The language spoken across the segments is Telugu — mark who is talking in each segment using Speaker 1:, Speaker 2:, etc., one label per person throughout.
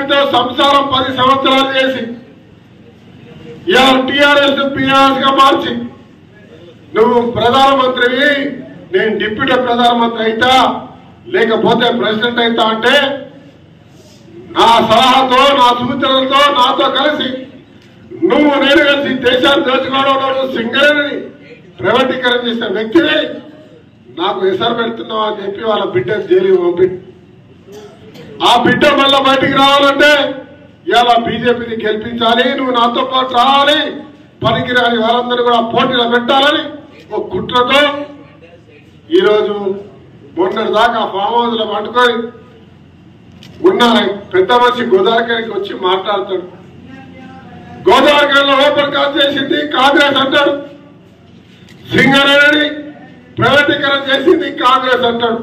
Speaker 1: ఆమెతో సంసారం 10 సంవత్సరాలు చేసి ఇలా టీఆర్ఎస్ పిఆర్ఎస్ గా మార్చి నువ్వు ప్రధానమంత్రివి, నేను డిప్యూటీ ప్రధానమంత్రి అయితా లేకపోతే ప్రెసిడెంట్ అయితా అంటే నా సలహాతో నా సూచనలతో నాతో కలిసి నువ్వు నేను కలిసి దేశాన్ని దోచుకోవడం సింగరేణిని ప్రైవేటీకరణ చేసిన వ్యక్తిని నాకు ఎసరు పెడుతున్నావు అని చెప్పి వాళ్ళ బిడ్డను జైలుకి పంపింది. ఆ బిడ్డ మళ్ళా బయటికి రావాలంటే ఇలా బీజేపీని గెలిపించాలి, నువ్వు నాతో పాటు రావాలి, పనికిరాని వాళ్ళందరూ కూడా పోటీలో పెట్టాలని ఒక కుట్రతో ఈరోజు మొన్నటి దాకా ఫామ్ హౌస్ లో పట్టుకొని ఉన్న పెద్ద మనిషి గోదావరికి వచ్చి మాట్లాడతాడు. గోదావరిలో ఓపెన్ కాల్ చేసింది కాంగ్రెస్ అంటాడు, సింగరేణిని ప్రైవేటీకరణ చేసింది కాంగ్రెస్ అంటాడు.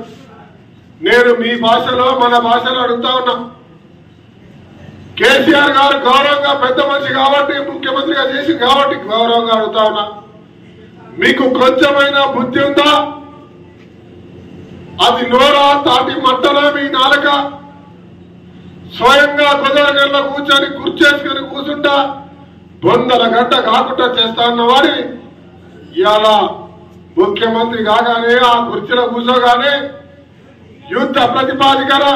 Speaker 1: నేను మీ భాషలో మన భాషలో అడుగుతా ఉన్నా, కేసీఆర్ గారు గౌరవంగా పెద్ద మనిషి కాబట్టి ముఖ్యమంత్రిగా చేసి కాబట్టి గౌరవంగా అడుగుతా ఉన్నా, మీకు కొంచెమైనా బుద్ధి ఉందా? అది నోరా తాటి మంటలా మీ నాలుక? స్వయంగా గోదావరిలో కూర్చొని కుర్చేసుకొని కూర్చుంటా 100 గంట కాకుండా చేస్తా ఉన్న వాడిని ఇవాళ ముఖ్యమంత్రి కాగానే ఆ కుర్చీలో కూర్చోగానే యుద్ధ ప్రతిపాదికన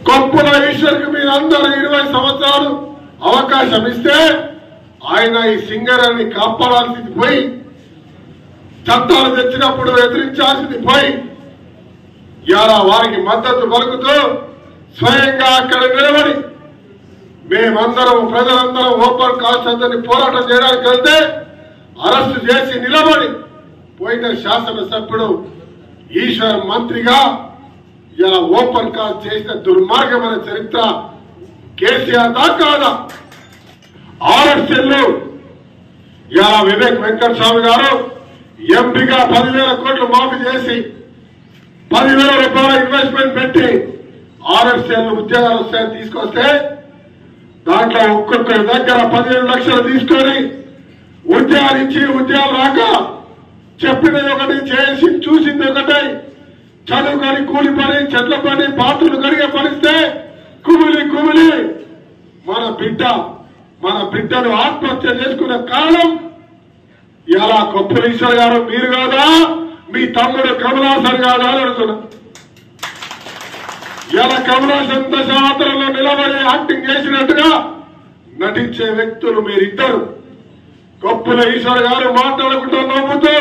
Speaker 1: కొప్పుల ఈశ్వర్కి మీరందరూ 20 సంవత్సరాలు అవకాశం ఇస్తే ఆయన ఈ సింగరేణిని కాపాడాల్సింది పోయి చట్టాలు తెచ్చినప్పుడు ఎదిరించాల్సింది పోయి ఇవాళ వారికి మద్దతు పలుకుతూ స్వయంగా అక్కడ నిలబడి మేమందరం ప్రజలందరం ఓపెన్ కాస్ట్ అందరినీ పోరాటం చేయడానికి వెళ్తే అరెస్టు చేసి నిలబడి పోయిన శాసనసభ్యుడు ఈశ్వర్ మంత్రిగా ఇలా ఓపెన్ కాస్ట్ చేసిన దుర్మార్గమైన చరిత్ర కేసీఆర్ దా కాదా? ఆర్ఎస్ఎల్ ఇలా వివేక్ వెంకటస్వామి గారు ఎంపీగా 10,000 కోట్లు మాఫీ చేసి 10,000 రూపాయల ఇన్వెస్ట్మెంట్ పెట్టి ఆర్ఎస్ఎల్ ఉద్యోగాలు వస్తాయని తీసుకొస్తే దాంట్లో ఒక్కొక్కరి దగ్గర 15 లక్షలు తీసుకొని ఉద్యోగాలు ఇచ్చి ఉద్యోగాలు రాక చెప్పినది ఒకటి చేసి చూసింది ఒకటి, చదువుకొని కూలి పని చెట్ల పని పాత్రలు కడిగే పనిస్తే కుమిలి మన బిడ్డను ఆత్మహత్య చేసుకునే కాలం ఇలా కొప్పులీశ్వర్ గారు మీరు కాదా, మీ తమ్ముడు కమలాసన్ కాదా అని అడుగుతున్నా. ఇలా కమలాసన్ దశావతారంలో నిలబడి యాక్టింగ్ చేసినట్టుగా నటించే వ్యక్తులు మీరిద్దరు. కొప్పుల ఈశ్వర్ గారు మాట్లాడుకుంటూ నవ్వుతూ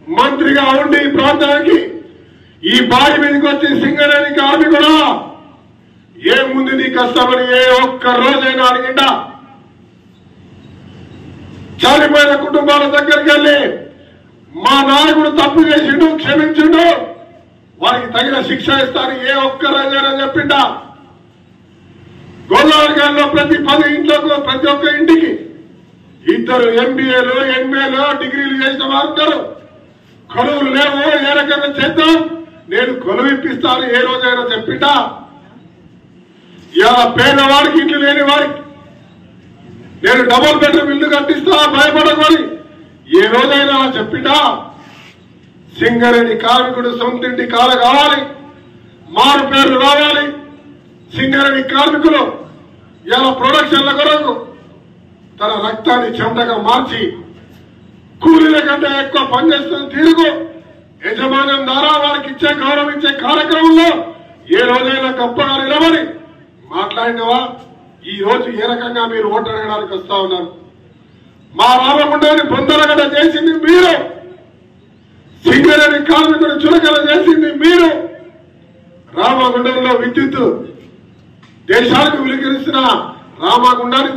Speaker 1: మంత్రిగా ఉండి ఈ ప్రాంతానికి ఈ బావి మీదకి వచ్చి సింగరేణి కార్మికుడా ఏముంది నీ కష్టమని ఏ ఒక్క రోజైనా అడిగిండా? చనిపోయిన కుటుంబాల దగ్గరికి వెళ్ళి మా నాయకుడు తప్పు చేసిండు క్షమించిండు వారికి తగిన శిక్ష ఇస్తాను ఏ ఒక్క రోజైనా చెప్పిండా? గోదావరిలో ప్రతి 10 ఇంట్లకు ప్రతి ఒక్క ఇంటికి 2 MBAలు MAలు డిగ్రీలు చేసిన వారు ఉంటారు. కొలువులు లేవు, ఏ రకంగా చేద్దాం నేను కొలువు ఇప్పిస్తాను ఏ రోజైనా చెప్పిండా? ఇలా పేదవాడికి ఇల్లు లేని వారికి నేను డబుల్ బెడ్రూమ్ ఇల్లు కట్టిస్తా భయపడకూడదు ఏ రోజైనా చెప్పిండా? సింగరేణి కార్మికుడు సొంతింటి కాల కావాలి, మారు పేర్లు రావాలి. సింగరేణి కార్మికులు ఇలా ప్రొడక్షన్ల కొరకు తన రక్తాన్ని చెమటగా మార్చి కూలీల కంటే ఎక్కువ పనిచేస్తున్న తీరుకు యజమాన్యం ద్వారా వారికి ఇచ్చే గౌరవం ఇచ్చే కార్యక్రమంలో ఏ రోజైనా గొప్పగా నిలబడి మాట్లాడినవా? ఈ రోజు ఏ రకంగా మీరు ఓటు అడగడానికి వస్తా ఉన్నారు? మా రామగుండాన్ని బొందరగడ్డ చేసింది మీరు, సింగరేణి కార్మికుడు చులకన చేసింది మీరు. రామగుండంలో విద్యుత్ దేశానికి విలుకరిస్తున్న రామగుండాన్ని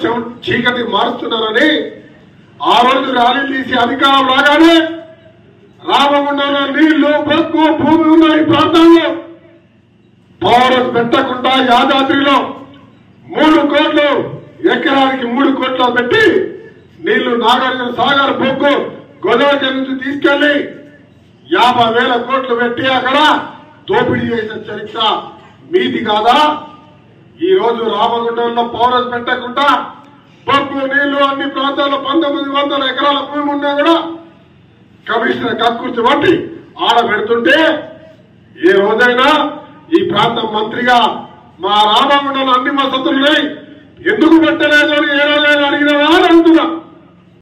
Speaker 1: చీకటి మారుస్తున్నారని ఆ రోజు ర్యాలీ తీసి అధికారం రాగానే రామగుండంలో నీళ్లు బొగ్గు భూమి ఉన్న ఈ ప్రాంతంలో పవర్ పెట్టకుండా యాదాద్రిలో 3 కోట్లు ఎకరానికి 3 కోట్లు పెట్టి నీళ్లు నాగార్జున సాగర్ బొగ్గు గోదావరి నుంచి తీసుకెళ్లి 50,000 కోట్లు పెట్టి అక్కడ దోపిడీ చేసిన చరిత్ర మీది కాదా? ఈ రోజు రామగుండంలో పౌరస్ పెట్టకుండా బొగ్గు నీళ్లు అన్ని ప్రాంతాల్లో 1900 ఎకరాల భూమి ఉన్నా కూడా కమిషనర్ కక్కుర్తి పట్టి ఆడ పెడుతుంటే ఏ రోజైనా ఈ ప్రాంతం మంత్రిగా మా రామగుండంలో అన్ని వసతులున్నాయి, ఎందుకు పెట్టలేదు అని ఏ రోజు